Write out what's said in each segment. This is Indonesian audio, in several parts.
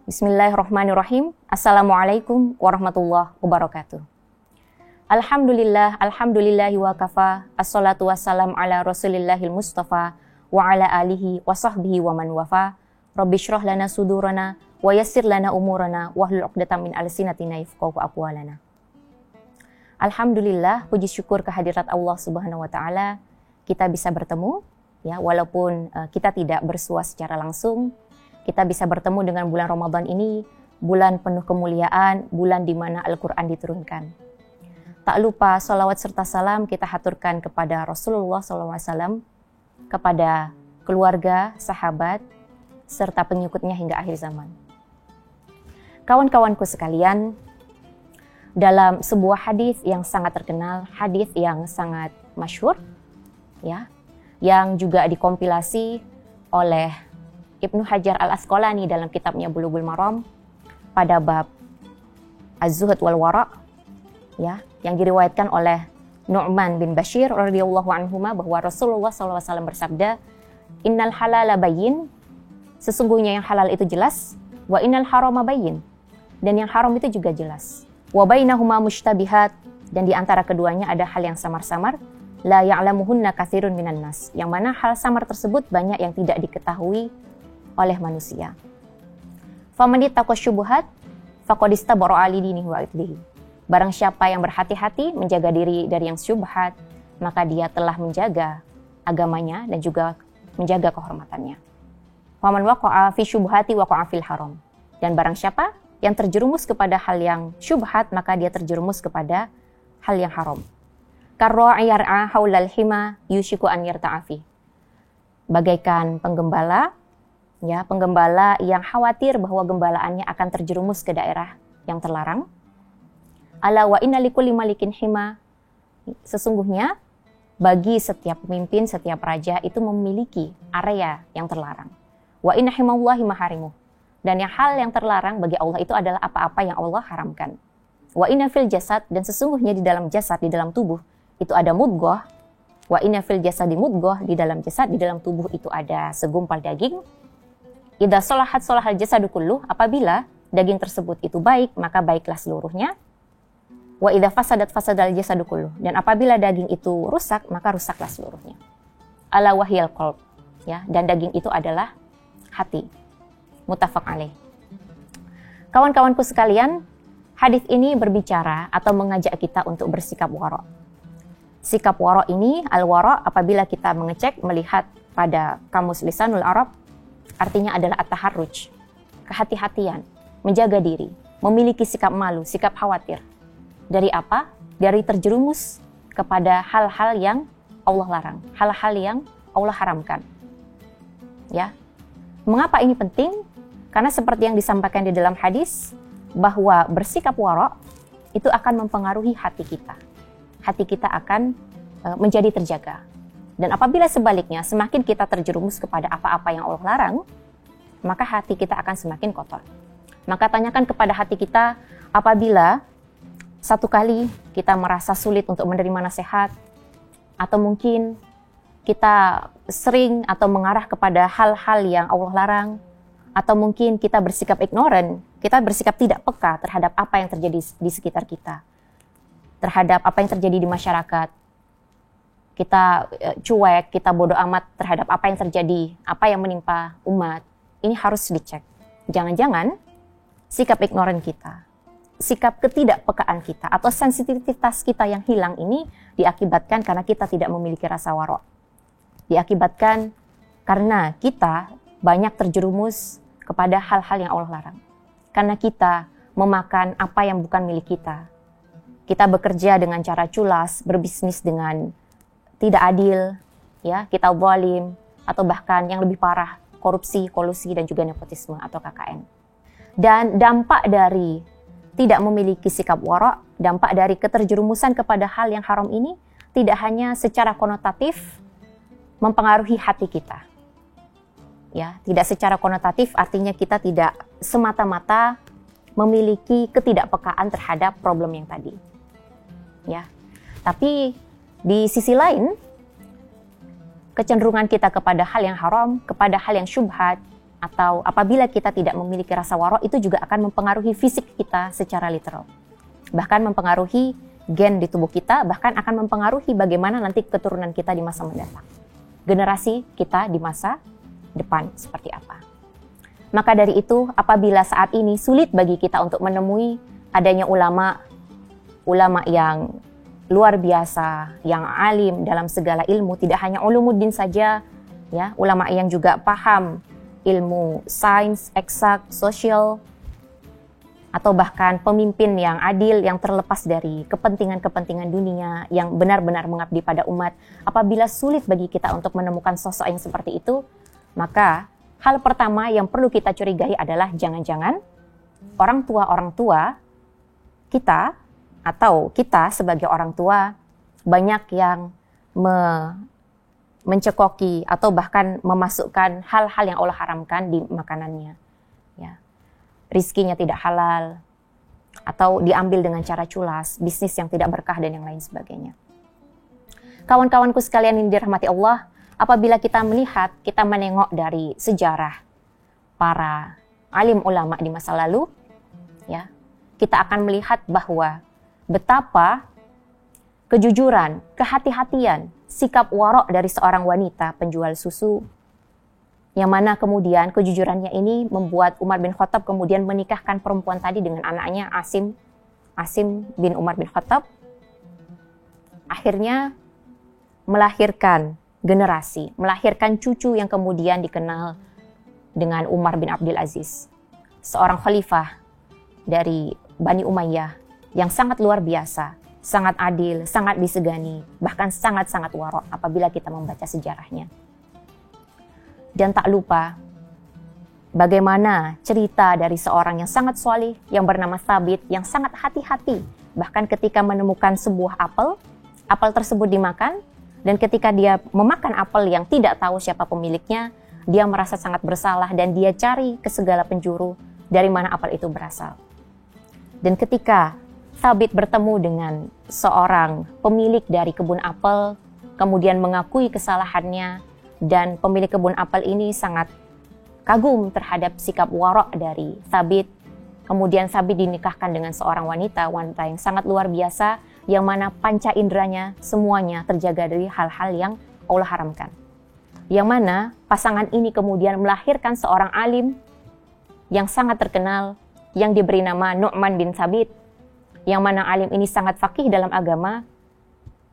Bismillahirrahmanirrahim. Assalamualaikum warahmatullahi wabarakatuh. Alhamdulillahi wa kafa. Assalatu wassalam ala rasulillahil mustafa wa ala alihi wa sahbihi wa man wafa. Rabbi syrah lana sudurana wa yassir lana umurana wahlul 'uqdatam min alsinatina yafqahu aqwalana. Alhamdulillah, puji syukur kehadirat Allah Subhanahu wa taala, kita bisa bertemu ya, walaupun kita tidak bersua secara langsung. Kita bisa bertemu dengan bulan Ramadan ini, bulan penuh kemuliaan, bulan di mana Al-Quran diturunkan. Tak lupa salawat serta salam kita haturkan kepada Rasulullah SAW, kepada keluarga, sahabat, serta pengikutnya hingga akhir zaman. Kawan-kawanku sekalian, dalam sebuah hadis yang sangat terkenal, hadis yang sangat masyhur, ya, yang juga dikompilasi oleh Ibnu Hajar Al-Asqalani dalam kitabnya Bulughul Maram pada bab Az-Zuhud wal Wara', ya, yang diriwayatkan oleh Nu'man bin Bashir radhiyallahu anhuma bahwa Rasulullah SAW bersabda, "Innal halala bayyin," sesungguhnya yang halal itu jelas, "wa innal harama bayyin," dan yang haram itu juga jelas. "Wa bainahuma mushtabihat," dan di antara keduanya ada hal yang samar-samar, "la ya'lamuhunna katsirun minan nas," yang mana hal samar tersebut banyak yang tidak diketahui oleh manusia. Faman ittaqa syubuhat faqad istabara li dinihi wa irdihi. Barang siapa yang berhati-hati menjaga diri dari yang syubhat, maka dia telah menjaga agamanya dan juga menjaga kehormatannya. Faman waqa'a fi syubhati waqa'a fil haram. Dan barang siapa yang terjerumus kepada hal yang syubhat, maka dia terjerumus kepada hal yang haram. Karra'i yar'a haulal hima yushiku an yarta'afi. Bagaikan penggembala, ya, penggembala yang khawatir bahwa gembalaannya akan terjerumus ke daerah yang terlarang. Ala wa inna likulli malikin hima. Sesungguhnya bagi setiap pemimpin, setiap raja itu memiliki area yang terlarang. Wa inna himallahi maharimuh. Dan yang hal yang terlarang bagi Allah itu adalah apa-apa yang Allah haramkan. Wa inna fil jasad, dan sesungguhnya di dalam jasad, di dalam tubuh itu ada mudghah. Wa inna fil jasadi mudghah, di dalam jasad, di dalam tubuh itu ada segumpal daging. Idza shalahat shalahal jasadu kulluh, apabila daging tersebut itu baik, maka baiklah seluruhnya. Wa idza fasadat fasadal jasadu kulluh, dan apabila daging itu rusak, maka rusaklah seluruhnya. Ala wahyal qalb, ya, dan daging itu adalah hati. Muttafaq alaih. Kawan-kawanku sekalian, hadis ini berbicara atau mengajak kita untuk bersikap wara'. Sikap wara' ini, al-wara', apabila kita mengecek, melihat pada kamus Lisanul Arab, artinya adalah at-taharruj, kehati-hatian, menjaga diri, memiliki sikap malu, sikap khawatir. Dari apa? Dari terjerumus kepada hal-hal yang Allah larang, hal-hal yang Allah haramkan. Ya. Mengapa ini penting? Karena seperti yang disampaikan di dalam hadis, bahwa bersikap wara' itu akan mempengaruhi hati kita. Hati kita akan menjadi terjaga. Dan apabila sebaliknya, semakin kita terjerumus kepada apa-apa yang Allah larang, maka hati kita akan semakin kotor. Maka tanyakan kepada hati kita, apabila satu kali kita merasa sulit untuk menerima nasihat, atau mungkin kita sering atau mengarah kepada hal-hal yang Allah larang, atau mungkin kita bersikap ignoran, kita bersikap tidak peka terhadap apa yang terjadi di sekitar kita, terhadap apa yang terjadi di masyarakat, kita cuek, kita bodoh amat terhadap apa yang terjadi, apa yang menimpa umat. Ini harus dicek. Jangan-jangan sikap ignoran kita, sikap ketidakpekaan kita, atau sensitivitas kita yang hilang ini diakibatkan karena kita tidak memiliki rasa wara'. Diakibatkan karena kita banyak terjerumus kepada hal-hal yang Allah larang. Karena kita memakan apa yang bukan milik kita. Kita bekerja dengan cara culas, berbisnis dengan tidak adil, ya, kita zalim, atau bahkan yang lebih parah, korupsi, kolusi, dan juga nepotisme atau KKN. Dan dampak dari tidak memiliki sikap wara', dampak dari keterjerumusan kepada hal yang haram ini tidak hanya secara konotatif mempengaruhi hati kita. Ya, tidak secara konotatif artinya kita tidak semata-mata memiliki ketidakpekaan terhadap problem yang tadi. Ya. Tapi di sisi lain, kecenderungan kita kepada hal yang haram, kepada hal yang syubhat, atau apabila kita tidak memiliki rasa waro, itu juga akan mempengaruhi fisik kita secara literal. Bahkan mempengaruhi gen di tubuh kita, bahkan akan mempengaruhi bagaimana nanti keturunan kita di masa mendatang. Generasi kita di masa depan seperti apa. Maka dari itu, apabila saat ini sulit bagi kita untuk menemui adanya ulama yang luar biasa, yang alim dalam segala ilmu, tidak hanya ulumuddin saja, ya, ulama yang juga paham ilmu sains, eksak, sosial, atau bahkan pemimpin yang adil, yang terlepas dari kepentingan-kepentingan dunia, yang benar-benar mengabdi pada umat. Apabila sulit bagi kita untuk menemukan sosok yang seperti itu, maka hal pertama yang perlu kita curigai adalah jangan-jangan orang tua kita atau kita sebagai orang tua banyak yang mencekoki atau bahkan memasukkan hal-hal yang Allah haramkan di makanannya. Ya. Rizkinya tidak halal atau diambil dengan cara culas, bisnis yang tidak berkah dan yang lain sebagainya. Kawan-kawanku sekalian yang dirahmati Allah, apabila kita melihat, kita menengok dari sejarah para alim ulama di masa lalu, ya, kita akan melihat bahwa betapa kejujuran, kehati-hatian, sikap warok dari seorang wanita penjual susu, yang mana kemudian kejujurannya ini membuat Umar bin Khattab kemudian menikahkan perempuan tadi dengan anaknya Asim bin Umar bin Khattab, akhirnya melahirkan generasi, melahirkan cucu yang kemudian dikenal dengan Umar bin Abdul Aziz, seorang khalifah dari Bani Umayyah yang sangat luar biasa, sangat adil, sangat disegani, bahkan sangat-sangat warok apabila kita membaca sejarahnya. Dan tak lupa bagaimana cerita dari seorang yang sangat solih yang bernama Thabit, yang sangat hati-hati, bahkan ketika menemukan sebuah apel tersebut dimakan. Dan ketika dia memakan apel yang tidak tahu siapa pemiliknya, dia merasa sangat bersalah dan dia cari ke segala penjuru dari mana apel itu berasal. Dan ketika Thabit bertemu dengan seorang pemilik dari kebun apel, kemudian mengakui kesalahannya, dan pemilik kebun apel ini sangat kagum terhadap sikap warok dari Thabit. Kemudian Thabit dinikahkan dengan seorang wanita yang sangat luar biasa, yang mana panca inderanya semuanya terjaga dari hal-hal yang Allah haramkan. Yang mana pasangan ini kemudian melahirkan seorang alim yang sangat terkenal, yang diberi nama Nu'man bin Thabit, yang mana alim ini sangat faqih dalam agama,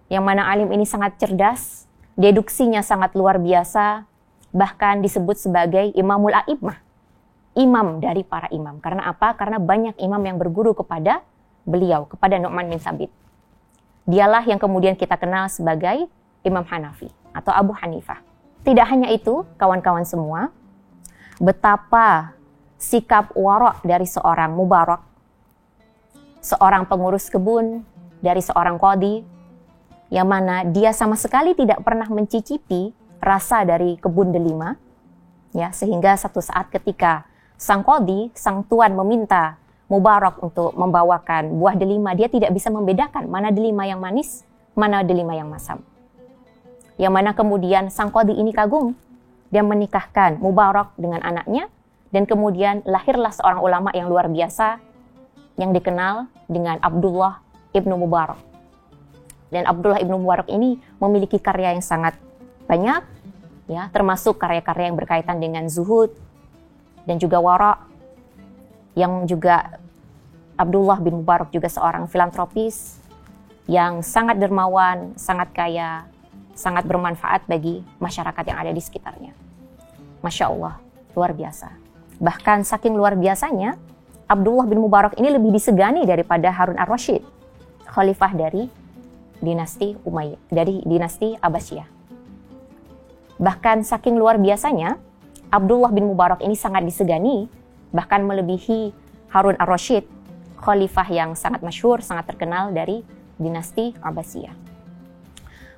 yang mana alim ini sangat cerdas, deduksinya sangat luar biasa, bahkan disebut sebagai Imamul A'immah, imam dari para imam. Karena apa? Karena banyak imam yang berguru kepada beliau, kepada Nu'man bin Thabit. Dialah yang kemudian kita kenal sebagai Imam Hanafi atau Abu Hanifah. Tidak hanya itu, kawan-kawan semua, betapa sikap warok dari seorang mubarak, seorang pengurus kebun, dari seorang qadhi, yang mana dia sama sekali tidak pernah mencicipi rasa dari kebun delima, ya, sehingga satu saat ketika sang qadhi, sang tuan meminta Mubarak untuk membawakan buah delima, dia tidak bisa membedakan mana delima yang manis, mana delima yang masam. Yang mana kemudian sang qadhi ini kagum, dia menikahkan Mubarak dengan anaknya, dan kemudian lahirlah seorang ulama yang luar biasa yang dikenal dengan Abdullah ibnu Mubarak. Dan Abdullah ibnu Mubarak ini memiliki karya yang sangat banyak, ya, termasuk karya-karya yang berkaitan dengan zuhud dan juga wara', yang juga Abdullah bin Mubarak juga seorang filantropis yang sangat dermawan, sangat kaya, sangat bermanfaat bagi masyarakat yang ada di sekitarnya. Masya Allah, luar biasa. Bahkan saking luar biasanya, Abdullah bin Mubarak ini lebih disegani daripada Harun ar-Rasyid, khalifah dari dinasti Umayyah, dari dinasti Abbasiyah. Bahkan saking luar biasanya, Abdullah bin Mubarak ini sangat disegani, bahkan melebihi Harun ar-Rasyid, khalifah yang sangat masyhur, sangat terkenal dari dinasti Abbasiyah.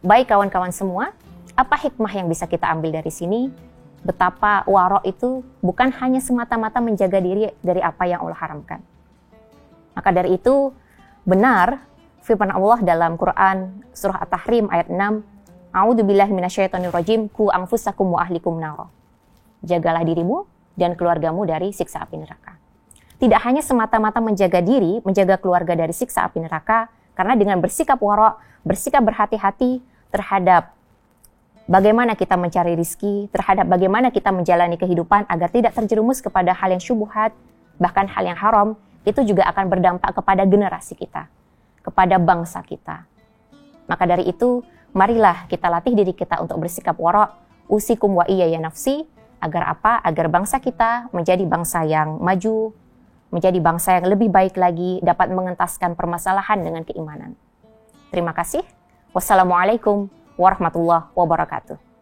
Baik kawan-kawan semua, apa hikmah yang bisa kita ambil dari sini? betapa waro itu bukan hanya semata-mata menjaga diri dari apa yang Allah haramkan. Maka dari itu benar firman Allah dalam Quran surah At-Tahrim ayat 6, A'udzubillahi minasyaitonirrajim, ku anfusakum wa ahlikum naro. Jagalah dirimu dan keluargamu dari siksa api neraka. Tidak hanya semata-mata menjaga diri, menjaga keluarga dari siksa api neraka, karena dengan bersikap waro, bersikap berhati-hati terhadap bagaimana kita mencari rizki, terhadap bagaimana kita menjalani kehidupan agar tidak terjerumus kepada hal yang syubhat, bahkan hal yang haram, itu juga akan berdampak kepada generasi kita, kepada bangsa kita. Maka dari itu, marilah kita latih diri kita untuk bersikap waro, usikum wa iya ya nafsi, agar apa? Agar bangsa kita menjadi bangsa yang maju, menjadi bangsa yang lebih baik lagi, dapat mengentaskan permasalahan dengan keimanan. Terima kasih. Wassalamualaikum warahmatullahi wabarakatuh.